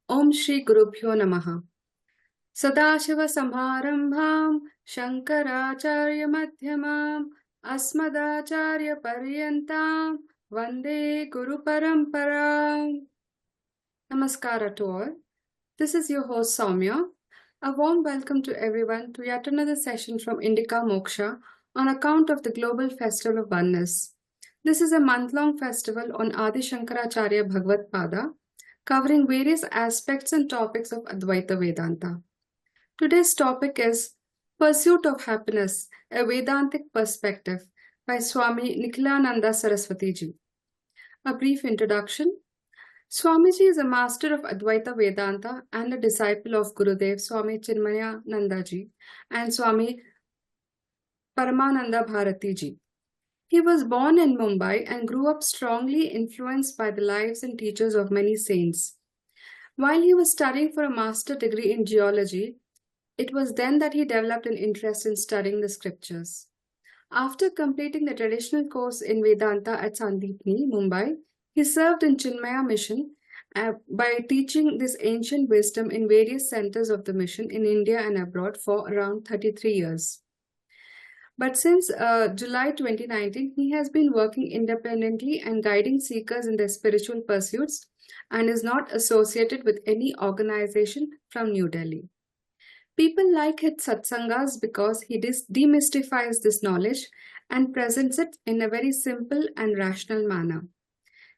Om Shri Gurubhyo Namaha. Sadashiva Samharambham Shankaracharya Madhyamam Asmadacharya Paryantam Vande Guru Paramparam. Namaskara to all. This is your host Soumya. A warm welcome to everyone to yet another session from Indica Moksha on account of the Global Festival of Oneness. This is a month-long festival on Adi Shankaracharya Bhagavadpada, covering various aspects and topics of Advaita Vedanta. Today's topic is Pursuit of Happiness, a Vedantic Perspective by Swami Nikhilananda Saraswati Ji. A brief introduction. Swamiji is a master of Advaita Vedanta and a disciple of Gurudev Swami Chinmayananda Ji and Swami Paramananda Bharati Ji. He was born in Mumbai and grew up strongly influenced by the lives and teachers of many saints. While he was studying for a master degree in geology, it was then that he developed an interest in studying the scriptures. After completing the traditional course in Vedanta at Sandipni, Mumbai, he served in Chinmaya mission by teaching this ancient wisdom in various centers of the mission in India and abroad for around 33 years. But since July 2019, he has been working independently and guiding seekers in their spiritual pursuits and is not associated with any organization from New Delhi. People like his satsangas because he demystifies this knowledge and presents it in a very simple and rational manner.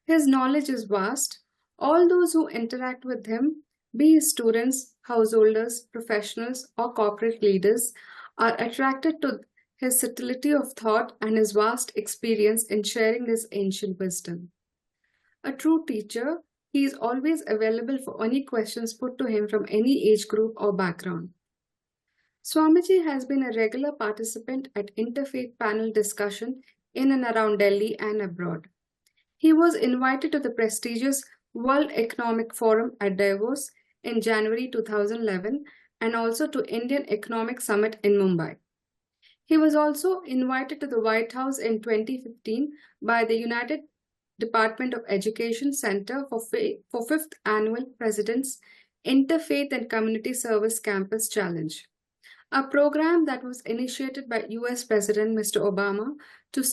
His knowledge is vast. All those who interact with him, be his students, householders, professionals, or corporate leaders, are attracted to his subtlety of thought and his vast experience in sharing this ancient wisdom. A true teacher, he is always available for any questions put to him from any age group or background. Swamiji has been a regular participant at interfaith panel discussion in and around Delhi and abroad. He was invited to the prestigious World Economic Forum at Davos in January 2011 and also to Indian Economic Summit in Mumbai. He was also invited to the White House in 2015 by the United Department of Education Center for 5th Annual President's Interfaith and Community Service Campus Challenge, a program that was initiated by US President Mr. Obama to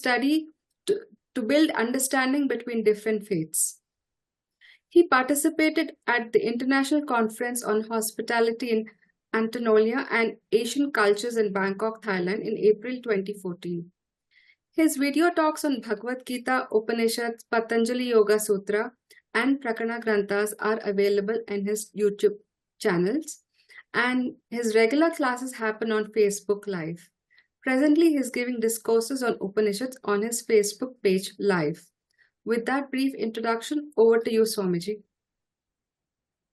build understanding between different faiths. He participated at the International Conference on Hospitality in Antalya and Asian Cultures in Bangkok, Thailand in April 2014. His video talks on Bhagavad Gita, Upanishads, Patanjali Yoga Sutra, and Prakarana Granthas are available in his YouTube channels, and his regular classes happen on Facebook Live. Presently, he is giving discourses on Upanishads on his Facebook page live. With that brief introduction, over to you, Swamiji.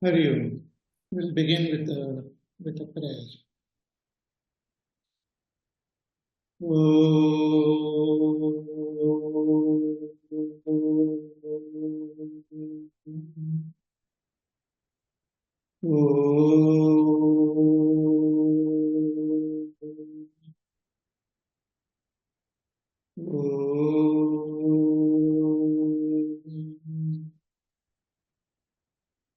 Hari Om. We'll begin with a prayer.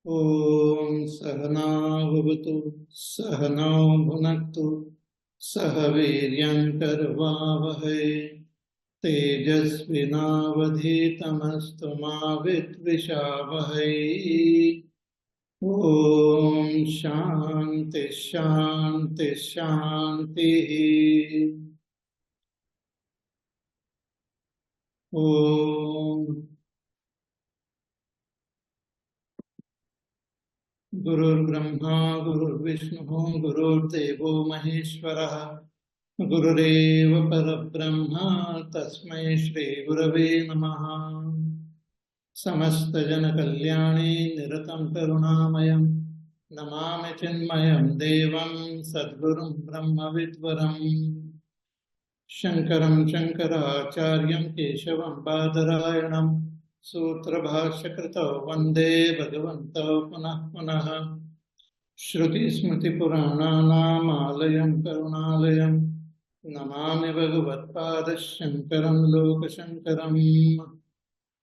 Om Sahana Bhavatu Sahana Bhunaktu Sahaviryam Karvavahai Tejasvinavadhitamastu ma vidvishavahai. Om Shanti Shanti Shanti. Om Gurur Brahma, Gurur Vishnu, Gurur Devo Maheshwara, Gurureva Parabrahma, Tasmai Shri Gurave Namaha. Samasta Jana Kalyani, Niratam Karunamayam, Namami Chinmayam Devam, Sadgurum Brahma Vidvaram, Shankaram Shankaracharyam Keshavam Badarayanam, Sutra Bhashya Krito Vande Bhagavanto Punah Punah. Shruti Smriti Purananam Alayam Karunalayam, Namami Bhagavadpadacharya Shankaram Lokashankaram.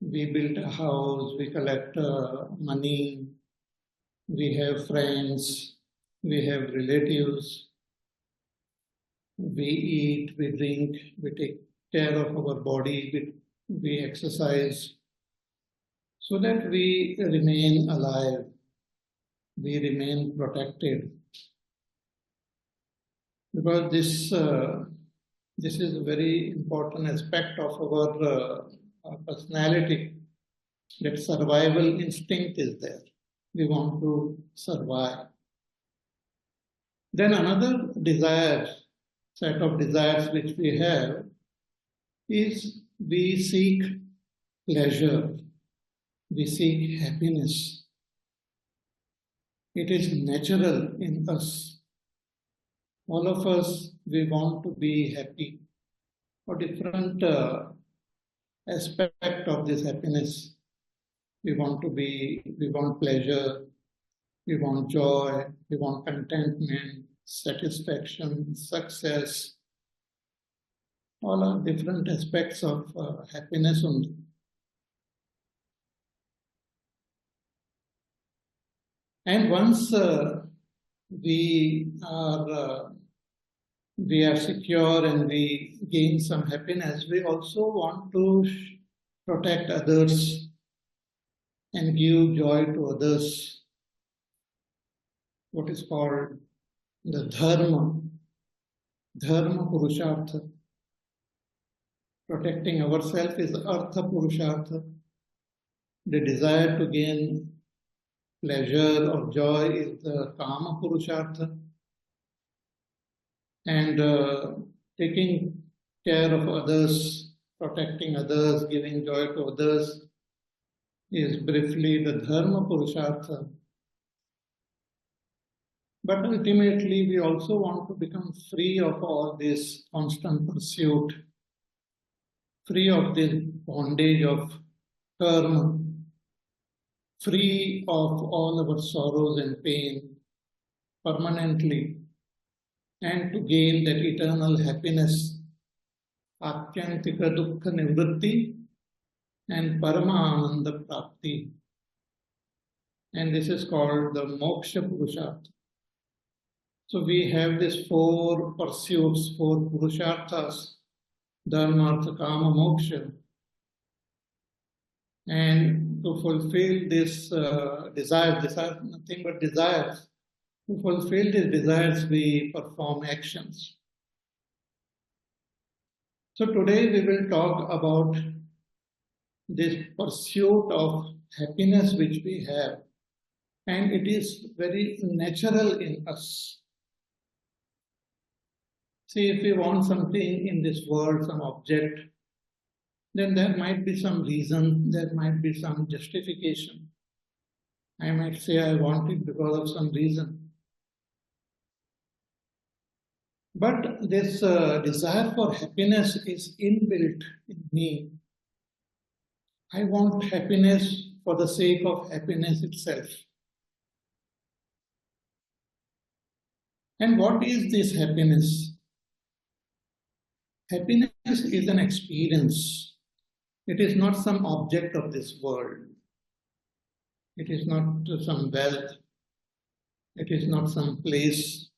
We build a house, we collect money, we have friends, we have relatives, we eat, we drink, we take care of our body, we exercise, so that we remain alive, we remain protected. Because this is a very important aspect of our personality, that survival instinct is there. We want to survive. Then another set of desires which we have is we seek pleasure, we seek happiness. It is natural in us. All of us, we want to be happy. For different aspect of this happiness, we want pleasure, we want joy, we want contentment, satisfaction, success. All are different aspects of happiness only. And once we are secure and we gain some happiness, we also want to protect others and give joy to others. What is called the dharma purushartha. Protecting ourselves is artha purushartha. The desire to gain pleasure or joy is the kama purushartha. And taking care of others, protecting others, giving joy to others is briefly the dharma purushartha. But ultimately, we also want to become free of all this constant pursuit, free of this bondage of karma, free of all our sorrows and pain permanently, and to gain that eternal happiness, atyantika dukkha nivritti and parama ananda prapti. And this is called the moksha purushartha. So we have these four pursuits, four purusharthas, dharma, artha, kama, moksha. And to fulfill this desire, these are nothing but desires. To fulfill these desires, we perform actions. So today we will talk about this pursuit of happiness which we have. And it is very natural in us. See, if we want something in this world, some object, then there might be some reason, there might be some justification. I might say I want it because of some reason. But this desire for happiness is inbuilt in me. I want happiness for the sake of happiness itself. And what is this happiness? Happiness is an experience. It is not some object of this world. It is not some wealth. It is not some place.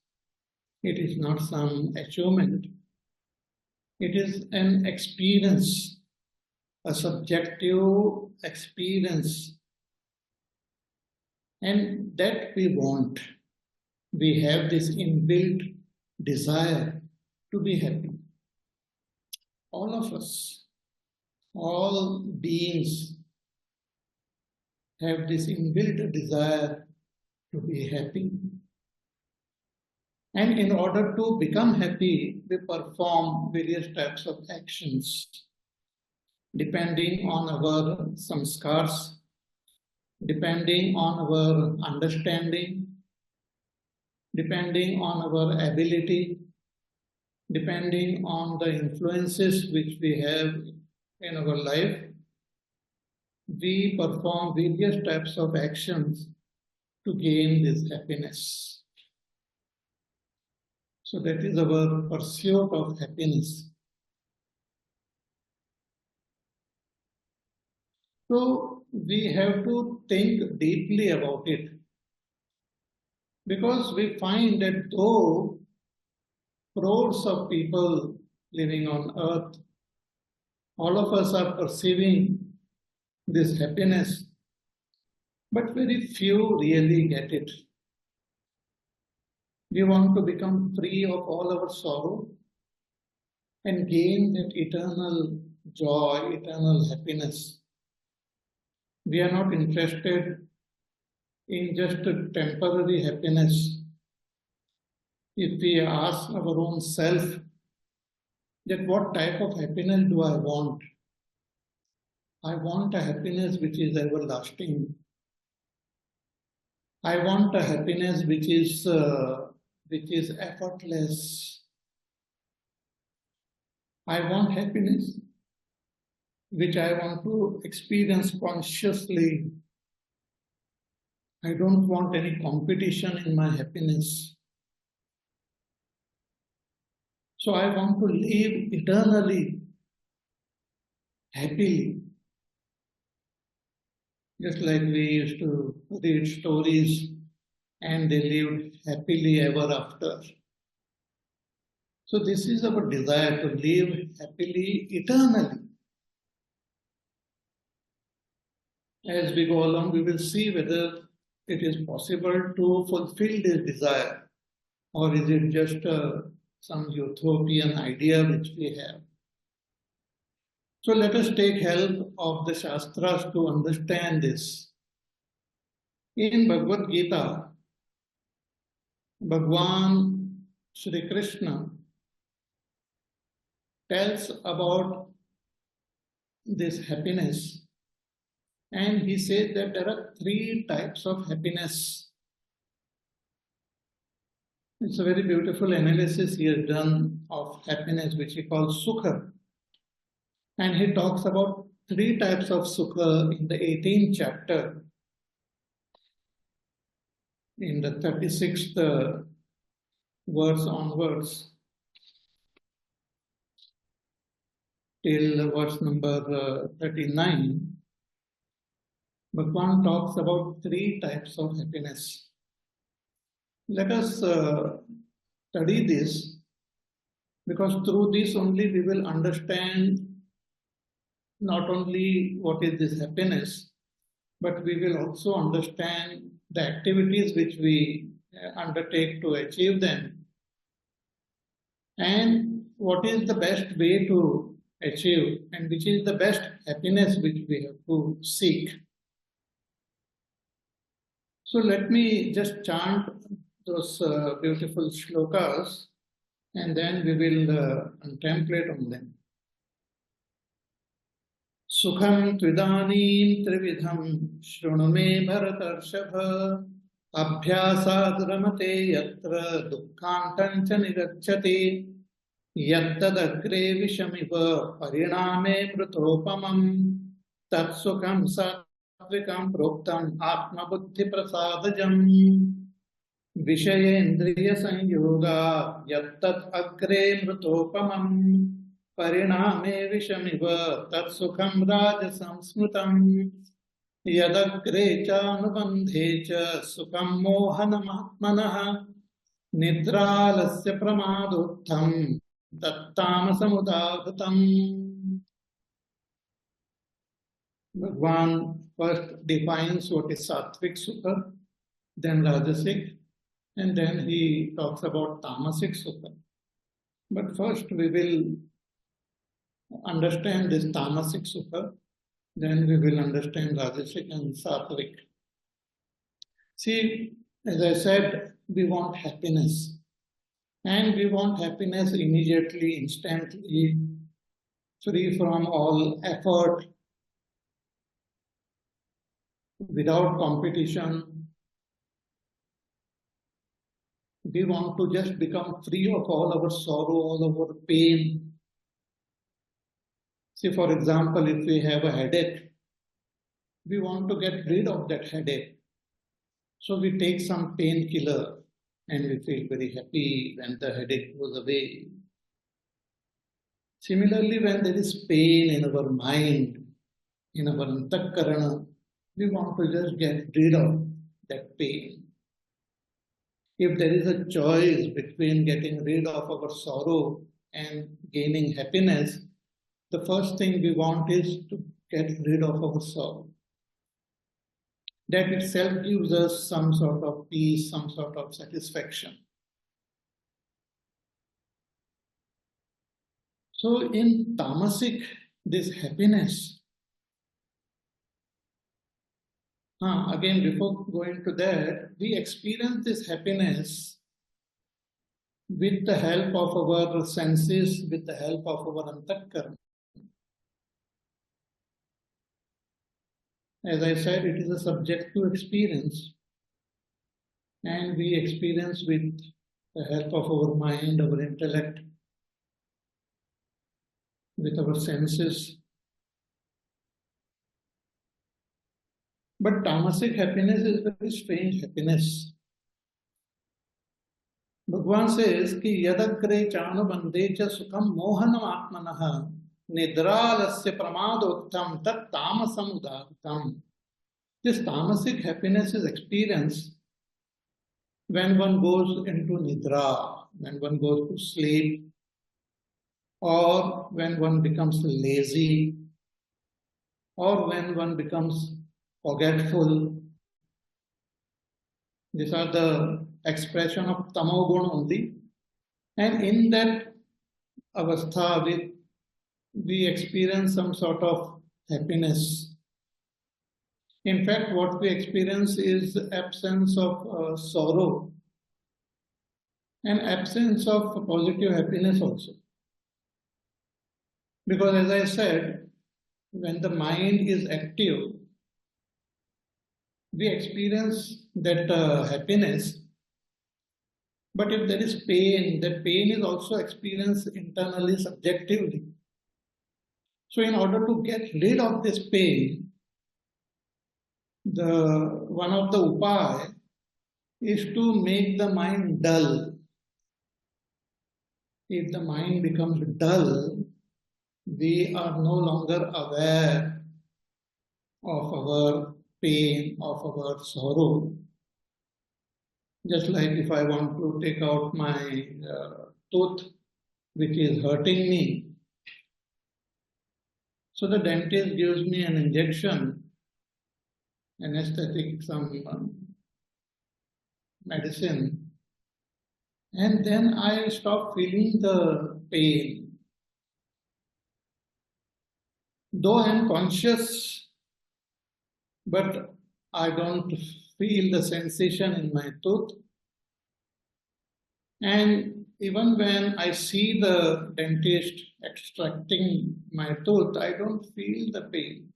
It is not some achievement. It is an experience, a subjective experience. And that we want. We have this inbuilt desire to be happy. All of us, all beings have this inbuilt desire to be happy. And in order to become happy, we perform various types of actions depending on our samskars, depending on our understanding, depending on our ability, depending on the influences which we have in our life. We perform various types of actions to gain this happiness. So that is our pursuit of happiness. So we have to think deeply about it, because we find that though crores of people living on earth, all of us are perceiving this happiness, but very few really get it. We want to become free of all our sorrow and gain that eternal joy, eternal happiness. We are not interested in just a temporary happiness. If we ask our own self that what type of happiness do I want? I want a happiness which is everlasting. I want a happiness which is effortless. I want happiness which I want to experience consciously. I don't want any competition in my happiness. So I want to live eternally, happily. Just like we used to read stories and they lived happily ever after. So this is our desire, to live happily eternally. As we go along, we will see whether it is possible to fulfill this desire, or is it just some utopian idea which we have. So let us take help of the Shastras to understand this. In Bhagavad Gita, Bhagwan Shri Krishna tells about this happiness, and he says that there are three types of happiness. It's a very beautiful analysis he has done of happiness, which he calls sukha. And he talks about three types of sukha in the 18th chapter, in the 36th verse onwards, till verse number 39. Bhagwan talks about three types of happiness. Let us study this, because through this only we will understand not only what is this happiness, but we will also understand the activities which we undertake to achieve them, and what is the best way to achieve, and which is the best happiness which we have to seek. So let me just chant those beautiful shlokas, and then we will contemplate on them. Sukham tvidanim trividham shrunu me Bharatarshava abhyasad ramate yatra dukkhantancha nirachyati yattadagre vishamiva pariname prutopamam tat sukham satvikam proktam atma buddhi prasadajam Vishayendriya sanyoga yattat agre mrutopamam pariname vishamiva tat sukham rajasam smrutam yadagre cha anubandhe cha sukham mohanam nidralasya pramaduttham tattamasamudabhutam. Bhagwan first defines what is sattvic sukha, then rajasic, and then he talks about tamasic sukha. But first we will understand this tamasic sukha, then we will understand rajasic and sattvic. See, as I said, we want happiness. And we want happiness immediately, instantly, free from all effort, without competition. We want to just become free of all our sorrow, all our pain. See, for example, if we have a headache, we want to get rid of that headache. So we take some painkiller and we feel very happy when the headache goes away. Similarly, when there is pain in our mind, in our antakarana, we want to just get rid of that pain. If there is a choice between getting rid of our sorrow and gaining happiness, the first thing we want is to get rid of our sorrow. That itself gives us some sort of peace, some sort of satisfaction. So in tamasic, this happiness, again, before going to that, we experience this happiness with the help of our senses, with the help of our antakarana. As I said, it is a subjective experience, and we experience with the help of our mind, our intellect, with our senses. But tamasic happiness is a very strange happiness. Bhagavan says कि यदग्रे चानुबंधे च सुखम मोहनम आत्मनः निद्रालस्य प्रमादोत्थम tat tamasam udatam. This tamasic happiness is experienced when one goes into nidra, when one goes to sleep, or when one becomes lazy, or when one becomes forgetful. These are the expression of tamogun only. And in that avastha, we experience some sort of happiness. In fact, what we experience is absence of sorrow and absence of positive happiness also. Because as I said, when the mind is active, we experience that happiness. But if there is pain, that pain is also experienced internally, subjectively. So in order to get rid of this pain, one of the upaya is to make the mind dull. If the mind becomes dull, we are no longer aware of our pain, of our sorrow. Just like if I want to take out my tooth, which is hurting me, so the dentist gives me an injection, anesthetic, some medicine, and then I stop feeling the pain. Though I am conscious, but I don't feel the sensation in my tooth. And even when I see the dentist extracting my tooth, I don't feel the pain.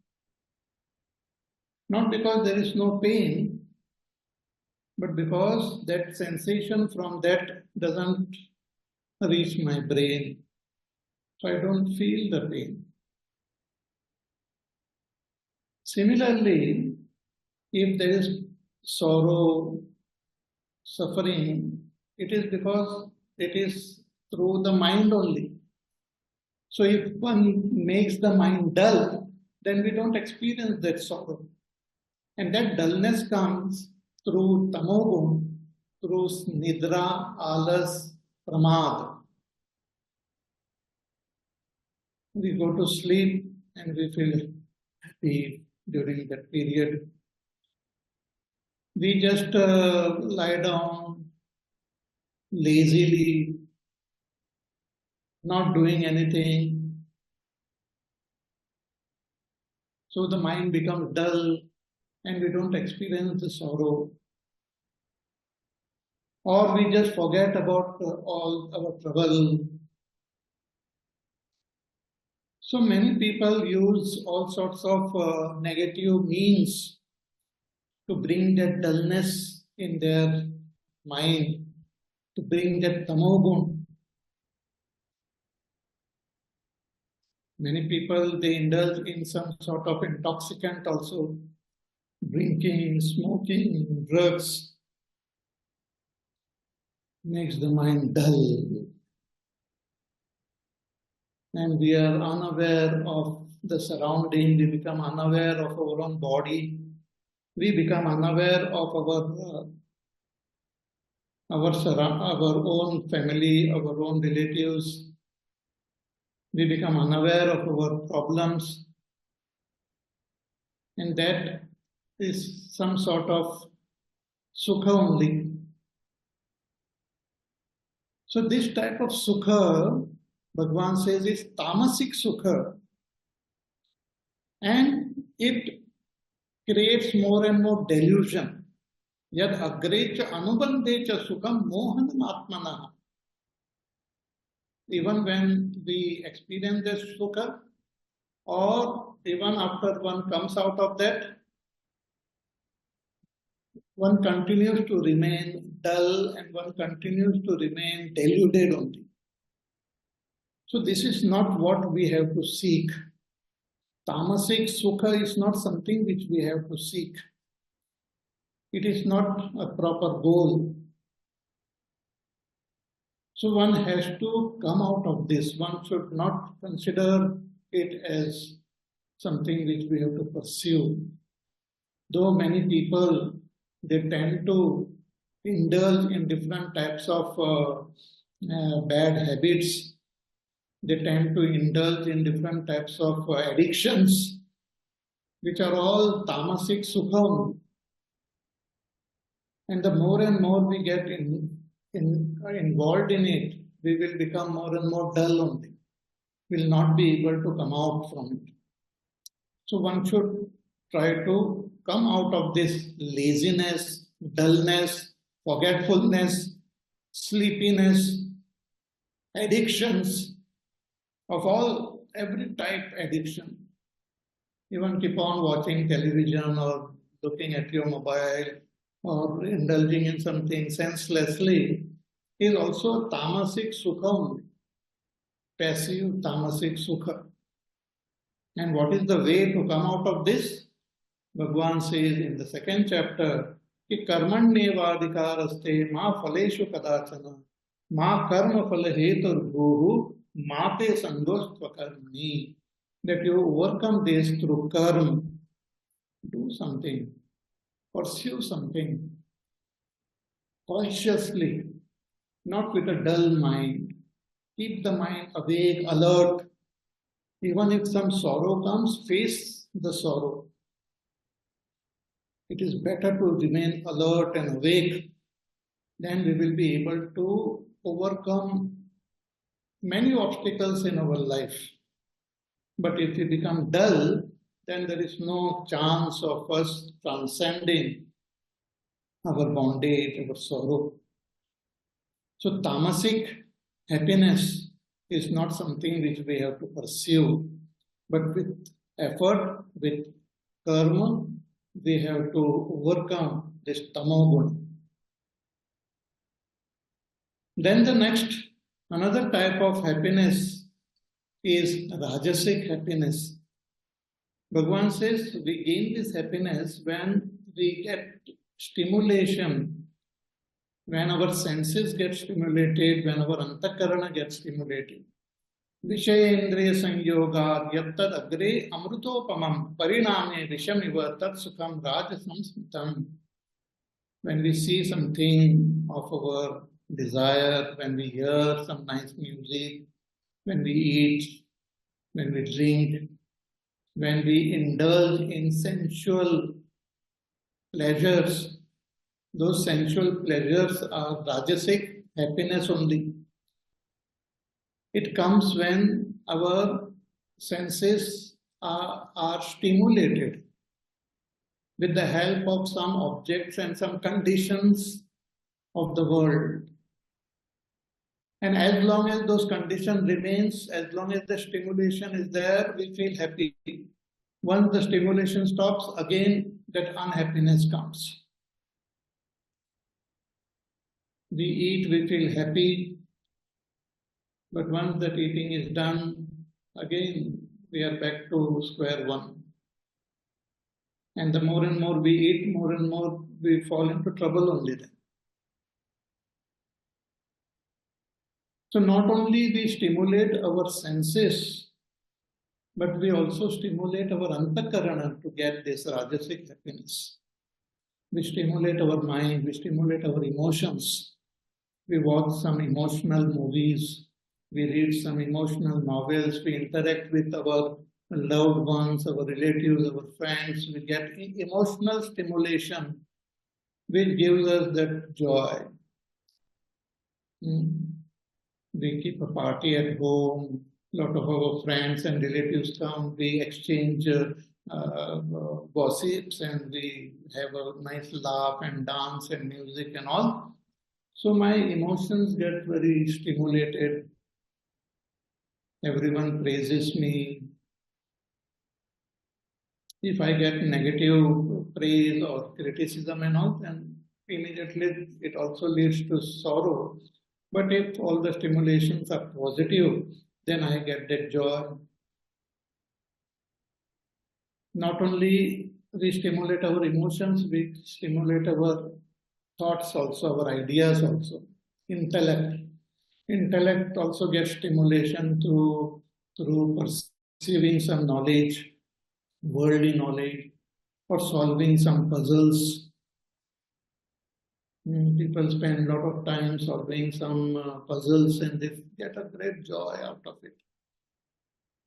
Not because there is no pain, but because that sensation from that doesn't reach my brain. So I don't feel the pain. Similarly, if there is sorrow, suffering, it is because it is through the mind only. So if one makes the mind dull, then we don't experience that sorrow. And that dullness comes through tamogun, through nidra, alas, pramad. We go to sleep and we feel happy during that period. We just lie down lazily, not doing anything. So the mind becomes dull and we don't experience the sorrow. Or we just forget about all our trouble. So many people use all sorts of negative means to bring that dullness in their mind, to bring that tamogun. Many people, they indulge in some sort of intoxicant also, drinking, smoking, drugs, makes the mind dull. and we are unaware of the surrounding, we become unaware of our own body, we become unaware of our own family, our own relatives, we become unaware of our problems, and that is some sort of sukha only. So this type of sukha, Bhagavan says, is tamasic sukha, and it creates more and more delusion. Yad agrecha anubandhecha sukham mohanam atmana. Even when we experience this sukha, or even after one comes out of that, one continues to remain dull and one continues to remain deluded only. So this is not what we have to seek. Tamasic sukha is not something which we have to seek. It is not a proper goal. So one has to come out of this. One should not consider it as something which we have to pursue. Though many people, they tend to indulge in different types of bad habits. They tend to indulge in different types of addictions, which are all tamasic sukha. And the more and more we get involved in it, we will become more and more dull only. We will not be able to come out from it. So one should try to come out of this laziness, dullness, forgetfulness, sleepiness, addictions of every type addiction. Even keep on watching television or looking at your mobile or indulging in something senselessly is also tamasic sukha, passive tamasic sukha. And what is the way to come out of this? Bhagavan says in the second chapter, कि कर्मण्येवाधिकारस्ते मा फलेषु कदाचन मा कर्म फल हेतुर्भूः मा ते संगोस्त्वकर्मणि. That you overcome this through karma. Do something, pursue something consciously, not with a dull mind. Keep the mind awake, alert. Even if some sorrow comes, face the sorrow. It is better to remain alert and awake. Then we will be able to overcome many obstacles in our life. But if we become dull, then there is no chance of us transcending our bondage, our sorrow. So tamasic happiness is not something which we have to pursue, but with effort, with karma, we have to overcome this tamoguna. Then another type of happiness is rajasic happiness. Bhagavan says we gain this happiness when we get stimulation, when our senses get stimulated, when our antakarana gets stimulated. Vishayendriya sanyoga yattad agre amrutopamam pariname vishamiva tat sukham rajasam smritam. When we see something of our desire, when we hear some nice music, when we eat, when we drink, when we indulge in sensual pleasures, those sensual pleasures are rajasic happiness only. It comes when our senses are stimulated with the help of some objects and some conditions of the world. And as long as those conditions remains, as long as the stimulation is there, we feel happy. Once the stimulation stops, again that unhappiness comes. We eat, we feel happy, but once that eating is done, again we are back to square one. And the more and more we eat, more and more we fall into trouble only then. So not only we stimulate our senses, but we also stimulate our antakarana to get this rajasic happiness. We stimulate our mind, we stimulate our emotions. We watch some emotional movies, we read some emotional novels, we interact with our loved ones, our relatives, our friends. We get emotional stimulation which gives us that joy. We keep a party at home, a lot of our friends and relatives come, we exchange gossips and we have a nice laugh and dance and music and all. So my emotions get very stimulated. Everyone praises me. If I get negative praise or criticism and all, then immediately it also leads to sorrow. But if all the stimulations are positive, then I get that joy. Not only we stimulate our emotions, we stimulate our thoughts also, our ideas also, intellect. Intellect also gets stimulation through perceiving some knowledge, worldly knowledge, or solving some puzzles. People spend a lot of time solving some puzzles and they get a great joy out of it.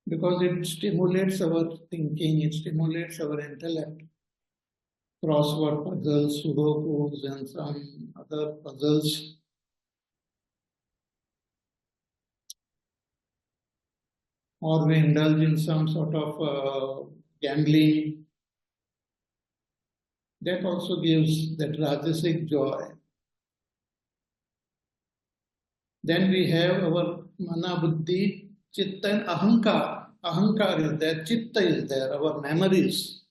Because it stimulates our thinking, it stimulates our intellect. Crossword puzzles, sudokus, and some other puzzles. Or we indulge in some sort of gambling. That also gives that rajasic joy. Then we have our mana, buddhi, chitta and ahankar. Ahankar is there, chitta is there, our memories.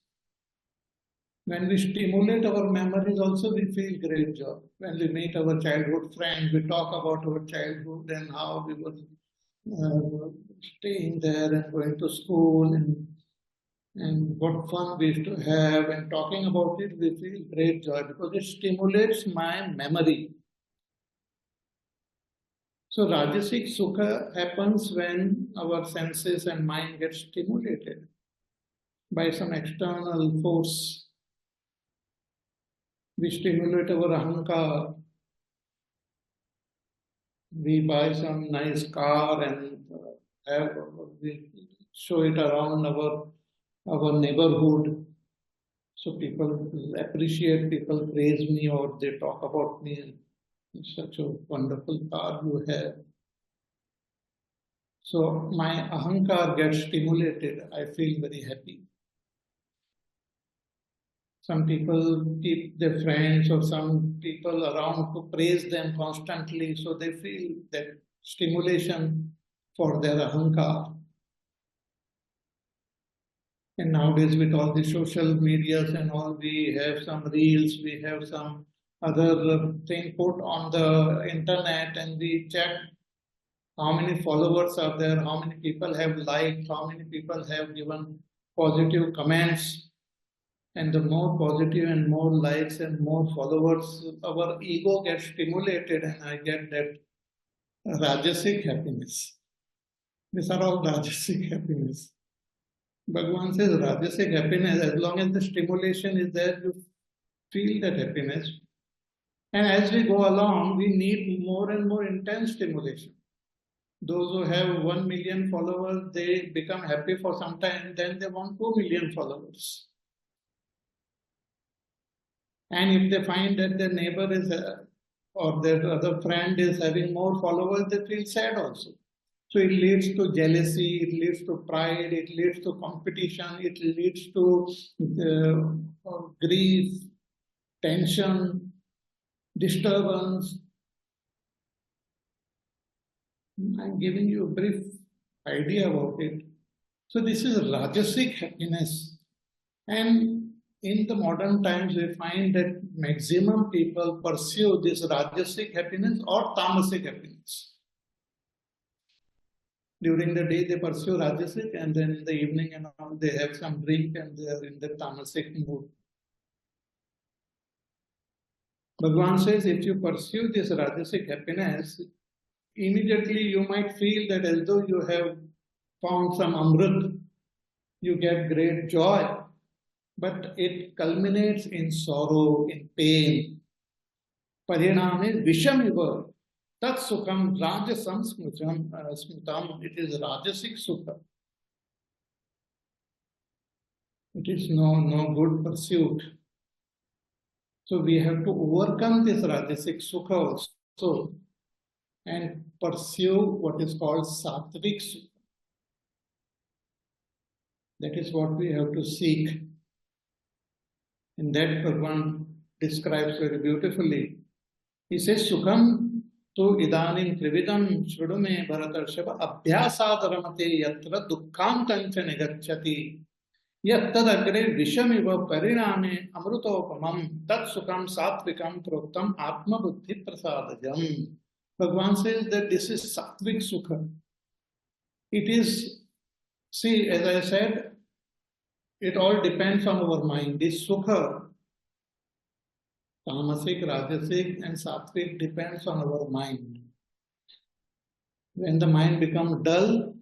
When we stimulate our memories also, we feel great joy. When we meet our childhood friends, we talk about our childhood and how we were staying there and going to school and what fun we used to have, and talking about it, we feel great joy because it stimulates my memory. So Rajasic Sukha happens when our senses and mind get stimulated by some external force. We stimulate our ahankar. We buy some nice car and we show it around our neighborhood. So people appreciate, people praise me, or they talk about me. Such a wonderful car you have. So my ahankar gets stimulated. I feel very happy. Some people keep their friends or some people around to praise them constantly, so they feel that stimulation for their ahankar. And nowadays with all the social medias and all, we have some reels, we have some other thing put on the internet and we check how many followers are there, how many people have liked, how many people have given positive comments. And the more positive and more likes and more followers, our ego gets stimulated and I get that rajasic happiness. These are all rajasic happiness. Bhagavan says rajasic happiness, as long as the stimulation is there, you feel that happiness. And as we go along, we need more and more intense stimulation. Those who have 1 million followers, they become happy for some time, then they want 2 million followers. And if they find that their neighbor is or their other friend is having more followers, they feel sad also. So it leads to jealousy, it leads to pride, it leads to competition, it leads to grief, tension, disturbance. I'm giving you a brief idea about it. So this is rajasic happiness. And in the modern times, we find that maximum people pursue this rajasic happiness or tamasic happiness. During the day, they pursue rajasic, and then in the evening and all, they have some drink and they are in the tamasic mood. Bhagavan says, if you pursue this rajasic happiness, immediately you might feel that as though you have found some amrit, you get great joy, but it culminates in sorrow, in pain. Pariname vishamiva. Tat sukham rajasam smutam. It is rajasic sukha. It is no good pursuit. So we have to overcome this rajasic sukha also and pursue what is called sattvic sukha. That is what we have to seek. And that Bhagavan describes very beautifully. He says, Sukham tu idanim trividam shrudume Bharatarshava abhyasadharamate yatra dukkhantancha negacchati yattadagre vishamiva pariname amrutopamam tat sukham sattvikam proktam atma buddhi prasadajam. Bhagavan says that this is sattvic sukha. It is, see, as I said, it all depends on our mind. This sukha, tamasic, rajasic and sattvic depends on our mind. When the mind becomes dull,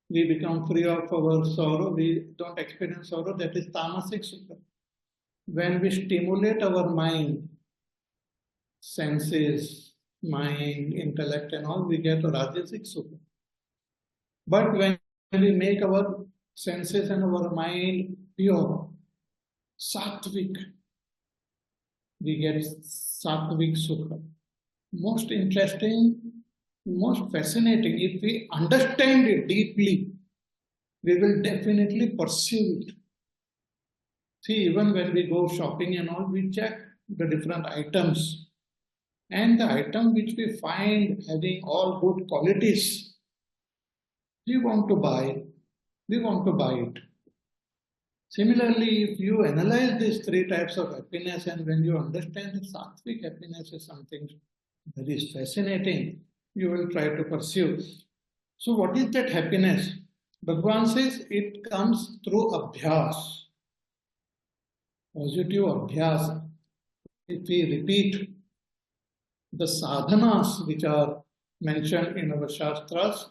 we become free of our sorrow, we don't experience sorrow, that is tamasic sukha. When we stimulate our mind, senses, mind, intellect and all, we get a rajasic sukha. But when we make our senses and our mind pure, sattvic, we get sattvic sukha. Most interesting, most fascinating. If we understand it deeply, we will definitely pursue it. See, even when we go shopping and all, we check the different items. And the item which we find having all good qualities, we want to buy. We want to buy it. Similarly, if you analyze these three types of happiness and when you understand that sattvic happiness is something very fascinating, you will try to pursue. So what is that happiness? Bhagavan says it comes through abhyas, positive abhyas. If we repeat the sadhanas which are mentioned in our shastras,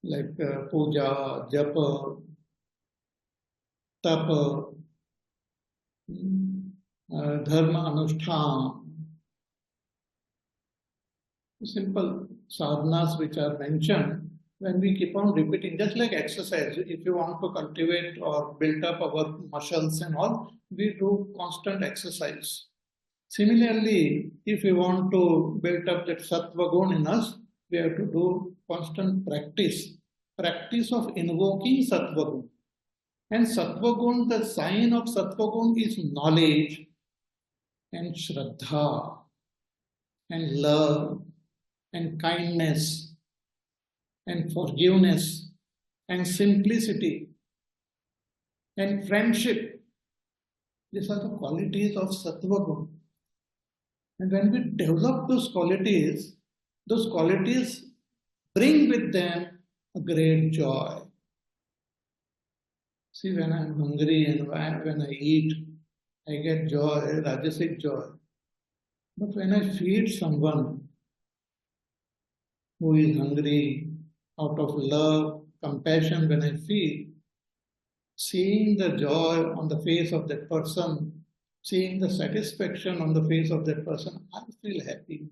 like puja, japa, tapa, dharma anushthan, simple sadhanas which are mentioned, when we keep on repeating, just like exercise, if you want to cultivate or build up our muscles and all, we do constant exercise. Similarly, if we want to build up that sattva gun in us, we have to do constant practice of invoking sattva gun. And sattva gun, the sign of sattva gun is knowledge and shraddha and love and kindness and forgiveness and simplicity and friendship. These are the qualities of sattva gun. And when we develop those qualities bring with them a great joy. See, when I'm hungry and when I eat, I get joy, rajasic joy. But when I feed someone who is hungry, out of love, compassion, when I feed, seeing the joy on the face of that person, seeing the satisfaction on the face of that person, I feel happy.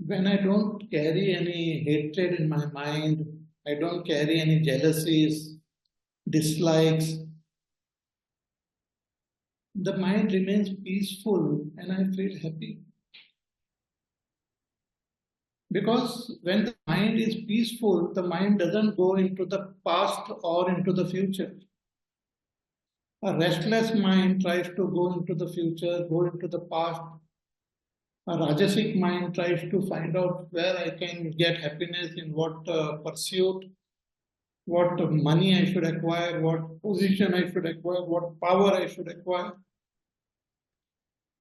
When I don't carry any hatred in my mind, I don't carry any jealousies, dislikes, the mind remains peaceful and I feel happy. Because when the mind is peaceful, the mind doesn't go into the past or into the future. A restless mind tries to go into the future, go into the past. A rajasic mind tries to find out where I can get happiness, in what pursuit, what money I should acquire, what position I should acquire, what power I should acquire.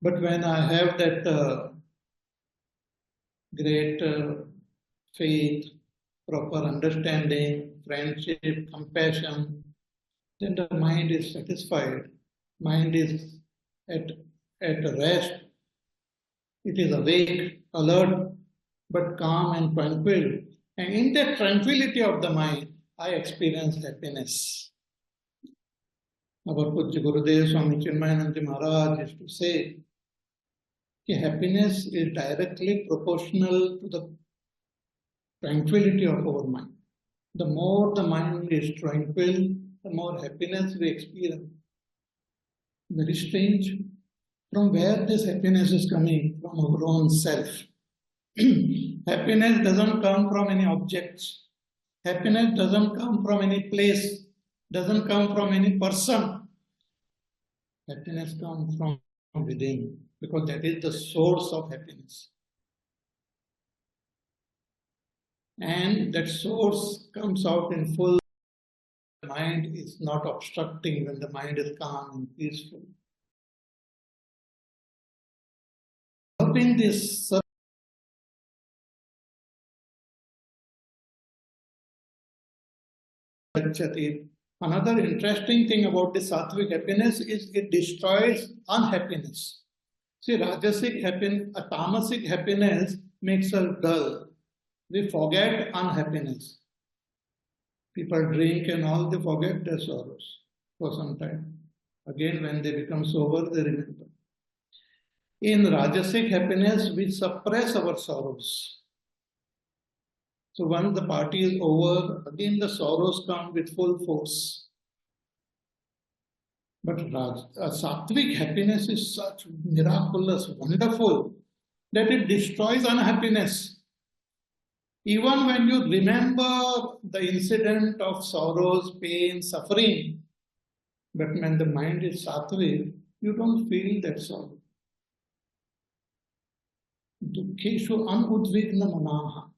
But when I have that great faith, proper understanding, friendship, compassion, then the mind is satisfied. Mind is at at rest. It is awake, alert, but calm and tranquil. And in that tranquility of the mind, I experience happiness. Our Pujya Gurudev Swami Chinmayananda Maharaj used to say that happiness is directly proportional to the tranquility of our mind. The more the mind is tranquil, the more happiness we experience. Very strange. From where this happiness is coming? From our own self. Happiness doesn't come from any objects. Happiness doesn't come from any place, doesn't come from any person. Happiness comes from within, because that is the source of happiness. And that source comes out in full. The mind is not obstructing when the mind is calm and peaceful. Developing this another interesting thing about the sattvic happiness is it destroys unhappiness. See, rajasic happiness, tamasic happiness makes us dull. We forget unhappiness. People drink and all, they forget their sorrows for some time. Again, when they become sober, they remember. In rajasic happiness, we suppress our sorrows. So once the party is over, again the sorrows come with full force. But sattvic happiness is such miraculous, wonderful, that it destroys unhappiness. Even when you remember the incident of sorrows, pain, suffering, but when the mind is sattvic, you don't feel that sorrow. Dukkeshu anudvigna manaha,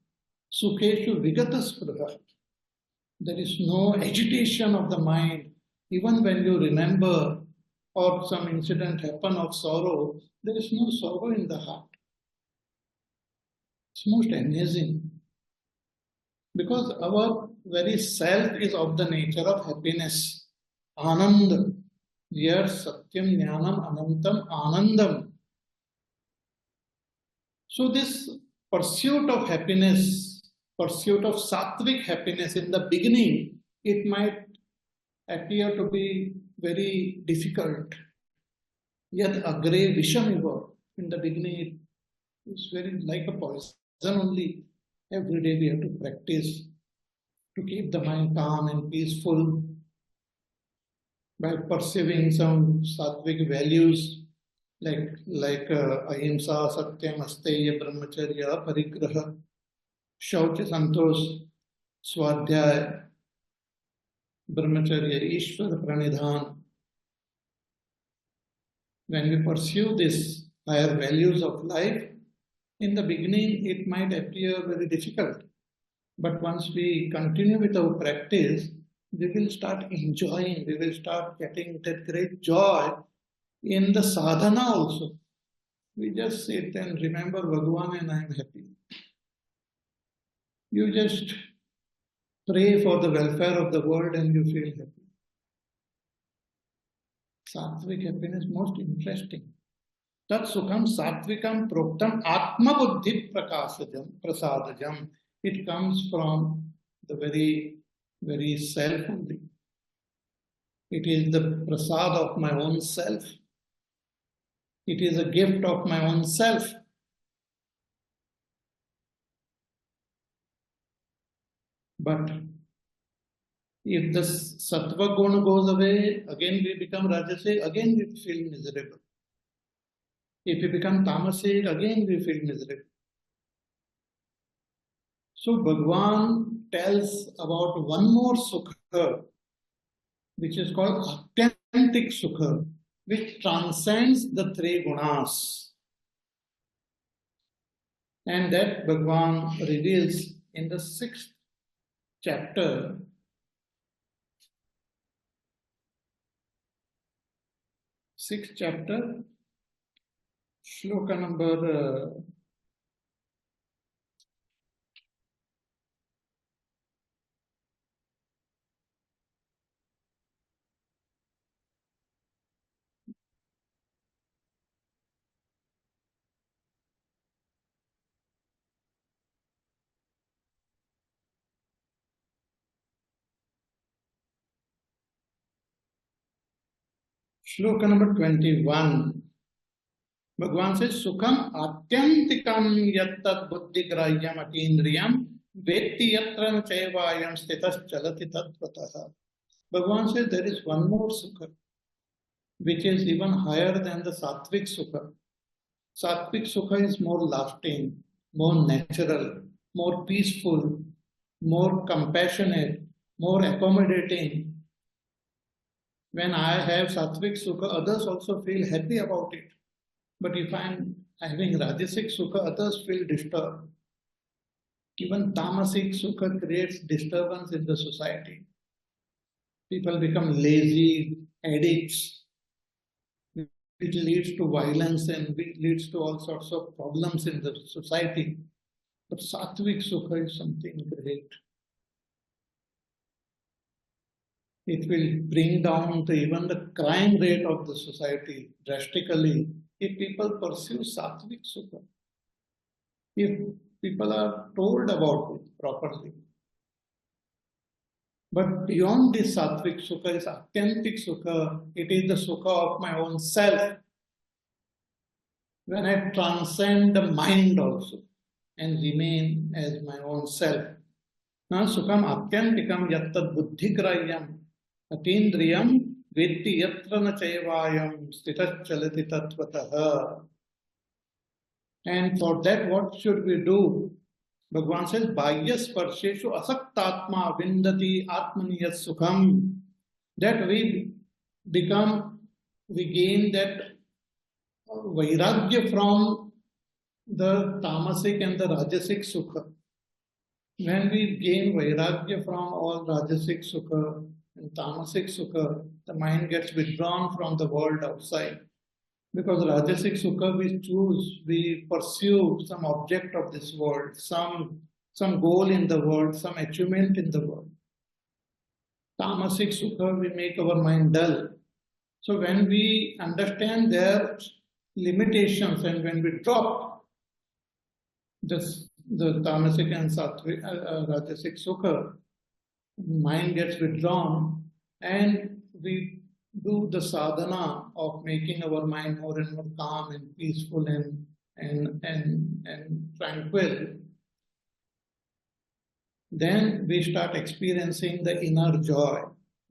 sukheshu vigataspruha. There is no agitation of the mind. Even when you remember or some incident happen of sorrow, there is no sorrow in the heart. It's most amazing. Because our very self is of the nature of happiness. Ananda. Here satyam jnanam anantam anandam. So this pursuit of happiness, pursuit of sattvic happiness in the beginning, it might appear to be very difficult. Yet agre vishamiva. In the beginning, it's very like a poison only. Every day we have to practice to keep the mind calm and peaceful by pursuing some sattvic values like ahimsa, satyam, asteya, brahmacharya, parigraha, shaucha, santosh, swadhyaya, brahmacharya, ishvara, pranidhan. When we pursue these higher values of life, in the beginning it might appear very difficult. But once we continue with our practice, we will start enjoying, we will start getting that great joy in the sadhana also. We just sit and remember Bhagavan and I am happy. You just pray for the welfare of the world and you feel happy. Sattvic happiness, most interesting. Tat sukham sattvikam proktam atma buddhi prasadajam. It comes from the very self only. It is the prasad of my own self. It is a gift of my own self. But if the sattva guna goes away, again we become rajasic, again we feel miserable. If we become tamasic, again we feel miserable. So Bhagavan tells about one more sukha, which is called authentic sukha, which transcends the three gunas. And that Bhagavan reveals in the sixth chapter. Sixth chapter, shloka number Shloka number 21. Bhagavan says, Sukham atyantikam yattat buddhigrahyam atindriyam vetti yatran chayvayam stitas chalati tattvataha. Bhagavan says there is one more sukha, which is even higher than the sattvic sukha. Sattvic sukha is more lasting, more natural, more peaceful, more compassionate, more accommodating. When I have sattvic sukha, others also feel happy about it. But if I am having rajasic sukha, others feel disturbed. Even tamasic sukha creates disturbance in the society. People become lazy, addicts. It leads to violence and it leads to all sorts of problems in the society. But sattvic sukha is something great. It will bring down even the crime rate of the society drastically if people pursue sattvic sukha. If people are told about it properly. But beyond this sattvic sukha is atyantik sukha. It is the sukha of my own self. When I transcend the mind also and remain as my own self. Now sukham atyantikam yattat buddhigrahyam atindriyam vetti yatra na chayvayam stitas chalati tattvataha. And for that, what should we do? Bhagavan says, Bhayas parsheshu asaktatma vindati atmaniyat sukham. That we gain that vairagya from the tamasic and the rajasic sukha. When we gain vairagya from all rajasic sukha and tamasic sukha, the mind gets withdrawn from the world outside. Because rajasic sukha we pursue some object of this world, some goal in the world, some achievement in the world. Tamasic sukha, we make our mind dull. So when we understand their limitations and when we drop the tamasic and sattvic, rajasic sukha, mind gets withdrawn and we do the sadhana of making our mind more and more calm and peaceful and tranquil, then we start experiencing the inner joy.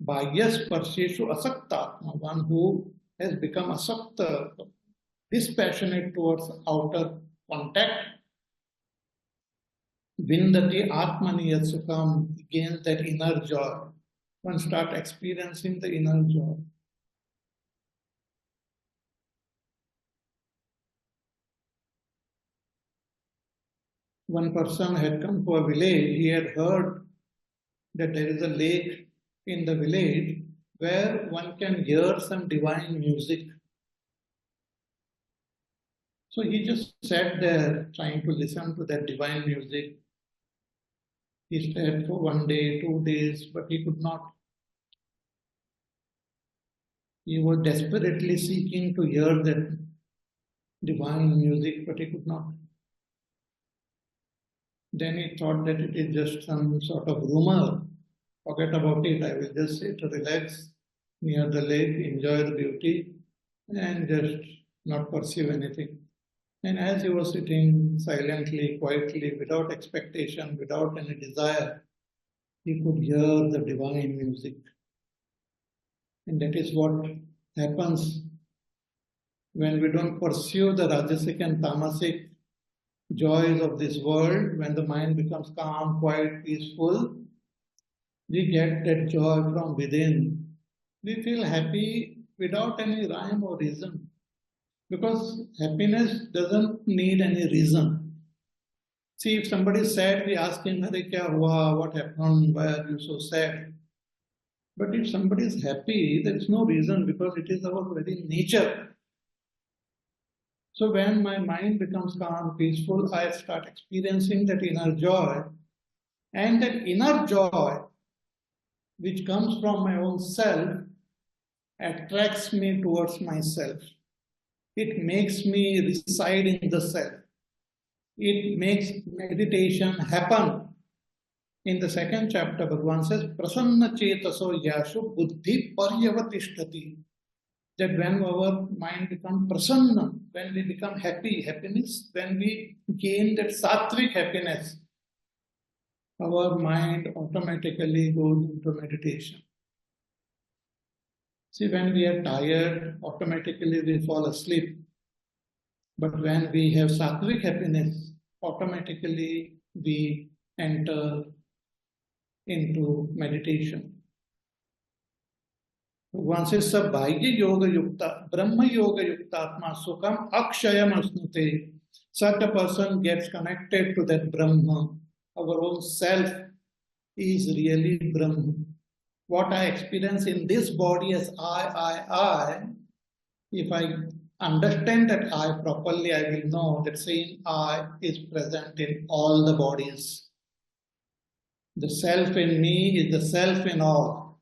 Bhagyas parsheshu asaktatma, one who has become asakta, dispassionate towards outer contact. Vindati atmaniyat sukham, gains that inner joy. One start experiencing the inner joy. One person had come to a village. He had heard that there is a lake in the village where one can hear some divine music. So he just sat there trying to listen to that divine music. He stayed for 1 day, 2 days, but he could not. He was desperately seeking to hear that divine music, but he could not. Then he thought that it is just some sort of rumor. Forget about it. I will just sit, relax near the lake, enjoy the beauty, and just not pursue anything. And as he was sitting silently, quietly, without expectation, without any desire, he could hear the divine music. And that is what happens when we don't pursue the rajasic and tamasic joys of this world. When the mind becomes calm, quiet, peaceful, we get that joy from within. We feel happy without any rhyme or reason. Because happiness doesn't need any reason. See, if somebody is sad, we ask him, Hare kya hua, what happened, why are you so sad? But if somebody is happy, there is no reason because it is our very nature. So when my mind becomes calm, peaceful, I start experiencing that inner joy. And that inner joy, which comes from my own self, attracts me towards myself. It makes me reside in the self. It makes meditation happen. In the second chapter, Bhagavan says, Prasanna chetaso yashu buddhi paryavatishthati. that when our mind becomes prasanna, when we become happy, happiness, when we gain that sattvic happiness, our mind automatically goes into meditation. See, when we are tired, automatically we fall asleep. But when we have sattvic happiness, automatically we enter into meditation. One says, Sabhagya Yoga Yukta, Brahma Yoga Yukta Atma Sukham Akshayam Asnute. Such a person gets connected to that Brahma. Our own self is really Brahma. What I experience in this body as I, if I understand that I properly, I will know that same I is present in all the bodies. The self in me is the self in all.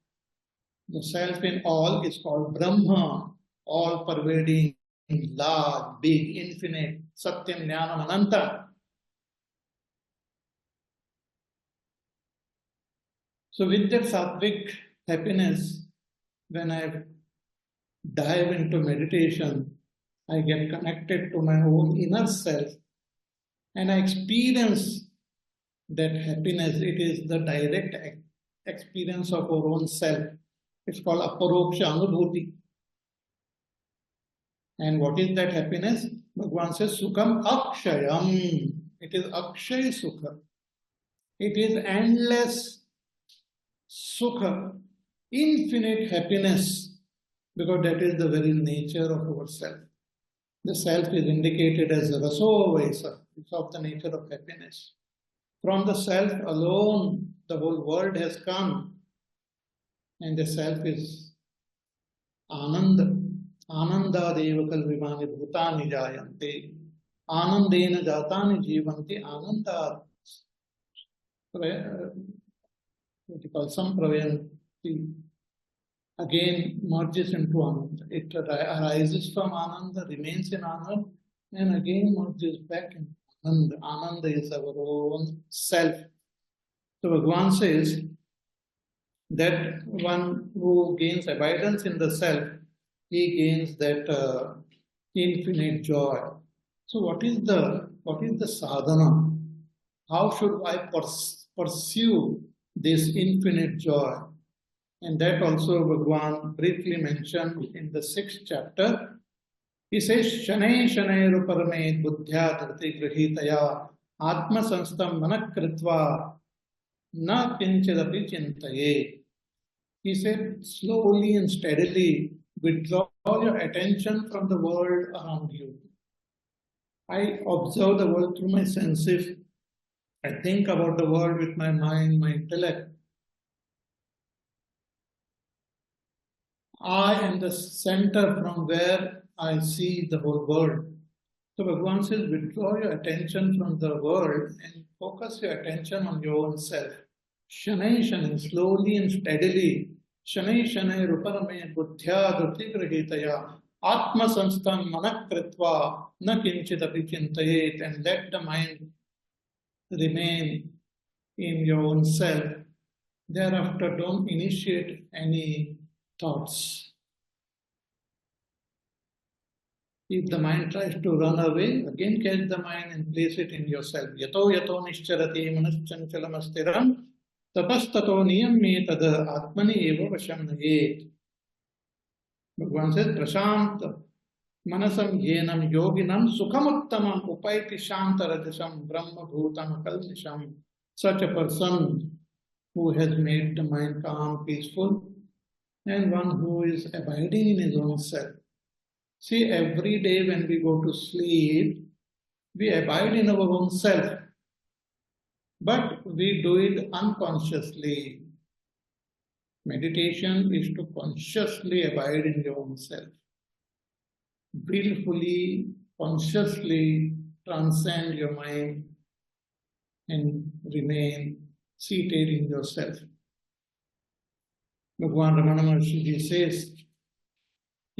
The self in all is called Brahma, all pervading, large, big, infinite, Satyam Jnanam Ananta. So with that sattvic happiness, when I dive into meditation, I get connected to my own inner self and I experience that happiness. It is the direct experience of our own self. It's called aparoksha anubhuti. And what is that happiness? Bhagavan says, Sukham akshayam. It is akshay sukha. It is endless sukha, infinite happiness, because that is the very nature of our self. The self is indicated as raso vaisa. It's of the nature of happiness. From the self alone, the whole world has come. And the self is Ananda. Ananda devakal vimani bhutani jayante. Anandena jatani jivanti ananda. What you call samprayanti. Again merges into Ananda. It arises from Ananda, remains in Ananda, and again merges back in Ananda. Ananda is our own self. So Bhagavan says that one who gains abidance in the self, he gains that infinite joy. So what is the sadhana? How should I pursue this infinite joy? And that also Bhagavan briefly mentioned in the 6th chapter. He says, Shanay Shanay Ruparame Buddhya Dhrati Grihitaya Atma Sanstam Manakritva Na Kinchidapi Chintaye. He said, slowly and steadily withdraw your attention from the world around you. I observe the world through my senses. I think about the world with my mind, my intellect. I am the center from where I see the whole world. So Bhagavan says, withdraw your attention from the world and focus your attention on your own self. Shanay Shanay, slowly and steadily. Shanay Shanay Ruparame Buddhya Dhrati Grihitaya Atma Sanstam Manakritva Na Kinchidapi Chintayet. And let the mind remain in your own self. Thereafter, don't initiate any thoughts. If the mind tries to run away, again catch the mind and place it in yourself. Yato yato nischarati manaschanchalamastiram tatastato niyamye tad atmani eva vasham nayet. Bhagavan says, prashant manasam yenam yoginam sukhamuttamam upaiti shantarajasam brahma bhutam akalnisham. Such a person who has made the mind calm, peaceful, and one who is abiding in his own self. See, every day when we go to sleep, we abide in our own self, but we do it unconsciously. Meditation is to consciously abide in your own self. Willfully, consciously transcend your mind and remain seated in yourself. Bhagavan Ramana Maharshi says,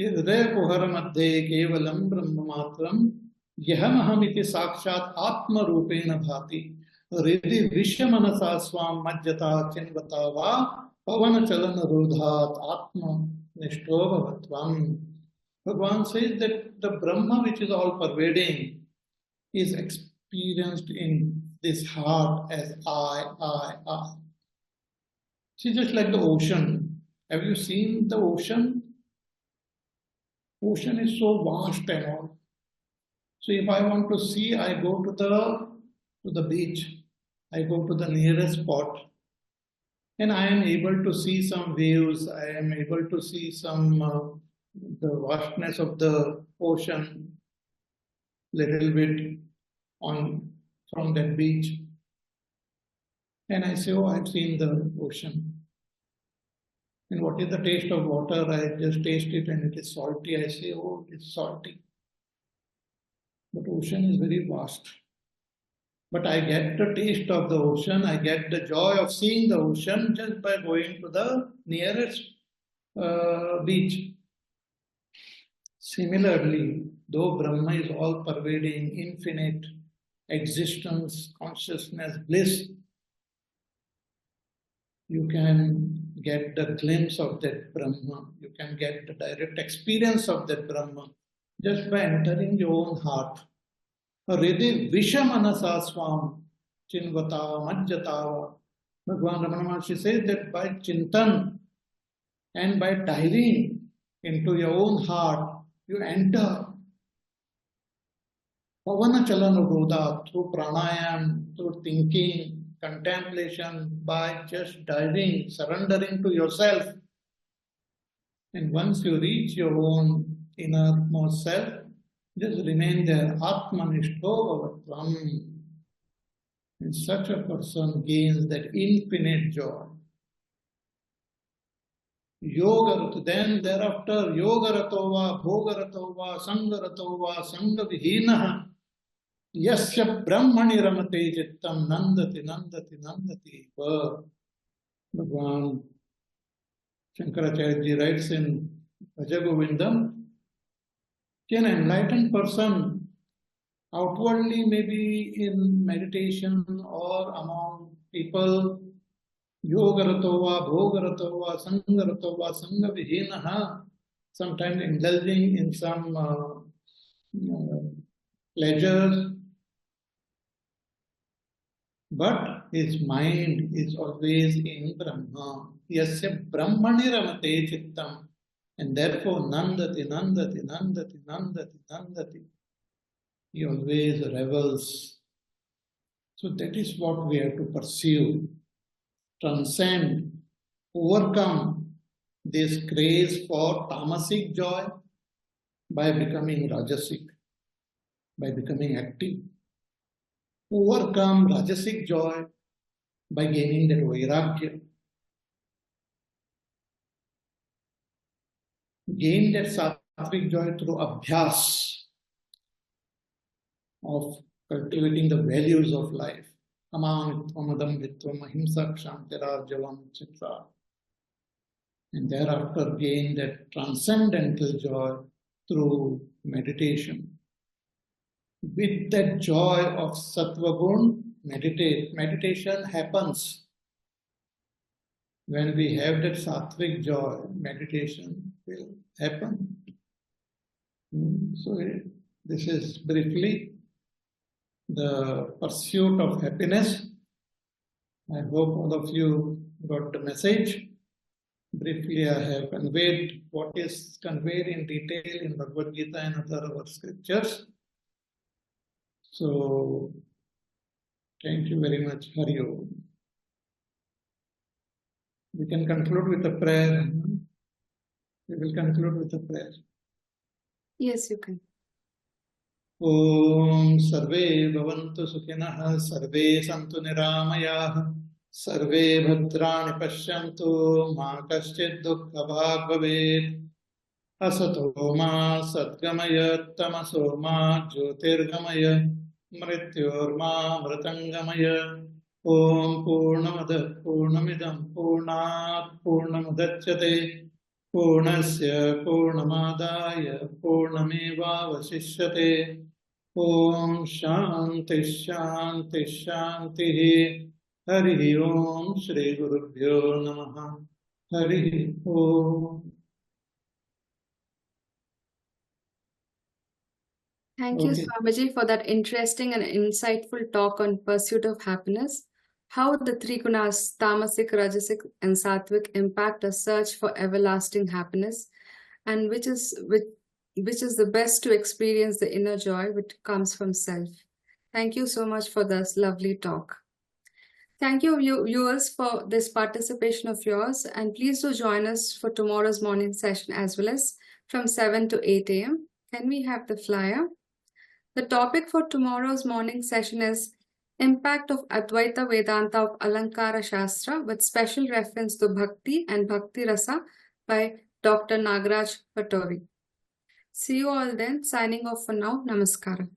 Hridaya Kuhara Madhye Kevalam Brahma Matram Yahamahamiti Sakshat Atma Rupena Bhati Riddhi Vishyamanasa Swam Majjata Chinvatava Pavana Chalana Rudhat Atma Nishtova Bhatvam. Bhagavan says that the Brahma, which is all pervading, is experienced in this heart as I. See, just like the ocean. Have you seen the ocean? Ocean is so vast and all. So if I want to see, I go to the beach. I go to the nearest spot, and I am able to see some waves. I am able to see some the vastness of the ocean, little bit on from that beach. And I say, oh, I've seen the ocean. And what is the taste of water? I just taste it and it is salty. I say, oh, it's salty. But ocean is very vast. But I get the taste of the ocean. I get the joy of seeing the ocean just by going to the nearest beach. Similarly, though Brahma is all pervading, infinite existence, consciousness, bliss, you can get the glimpse of that Brahma. You can get the direct experience of that Brahma just by entering your own heart. Ridi Vishamanasa Swam Chinvata Majjatava. Bhagavan Ramana Maharshi says that by Chintan and by diving into your own heart, you enter Pavana Chalana through pranayam, through thinking, contemplation, by just diving, surrendering to yourself. And once you reach your own innermost self, just remain there. Atmanishto Bhavatvam. And such a person gains that infinite joy. Yoga, then thereafter, Yoga Ratova, Bhoga Ratova, Sangha Ratova, Sangha Vihinaha. Yasya Brahmani Ramate Chittam Nandati. Bhagavan Shankaracharya writes in Bhajagovindam, can an enlightened person outwardly, maybe in meditation or among people, yogaratova, bhogaratova, sangaratova, sangavihinaha, sometimes indulging in some pleasures, but his mind is always in Brahma. Yasya Brahmani Ramate Chittam. And therefore, Nandati. He always revels. So that is what we have to pursue. Transcend, overcome this craze for tamasic joy by becoming rajasic, by becoming active. Overcome rajasic joy by gaining that vairagya. Gain that sattvic joy through abhyas of cultivating the values of life. Amamitvam, adambhitvam, ahimsa, kshantirarjavam, etc. And thereafter gain that transcendental joy through meditation. With that joy of sattva gun, meditation happens. When we have that sattvic joy, meditation will happen. So this is briefly the pursuit of happiness. I hope all of you got the message. Briefly, I have conveyed what is conveyed in detail in Bhagavad Gita and other our scriptures. So, thank you very much. Hari Om. We can conclude with a prayer. We will conclude with a prayer. Yes, you can. Om Sarve Bhavantu Sukhinah Sarve Santu Niramayah Sarve Bhadrani Pashyantu Ma Kaschid Dukkha Bhag Bhavet Asato Ma Satgamaya Tamaso Ma Jyotirgamaya Mrityor Ma Mritangamaya Om Purnamada Purnamidam Purnat Purnamudachyate Purnasya Purnamadaya Purnameva Vasishyate Om Shanti Shanti Shanti Hari Om Shri Gurubhyo Namaha Hari Om Thank you, Okay. Swamiji, for that interesting and insightful talk on pursuit of happiness, how the three gunas, tamasic, rajasic, and sattvic, impact a search for everlasting happiness, and which is the best to experience the inner joy which comes from self. Thank you so much for this lovely talk. Thank you, viewers, for this participation of yours, and please do join us for tomorrow's morning session as well as from 7 to 8 a.m. Can we have the flyer? The topic for tomorrow's morning session is Impact of Advaita Vedanta of Alankara Shastra with special reference to Bhakti and Bhakti Rasa by Dr. Nagaraj Patori. See you all then. Signing off for now. Namaskara.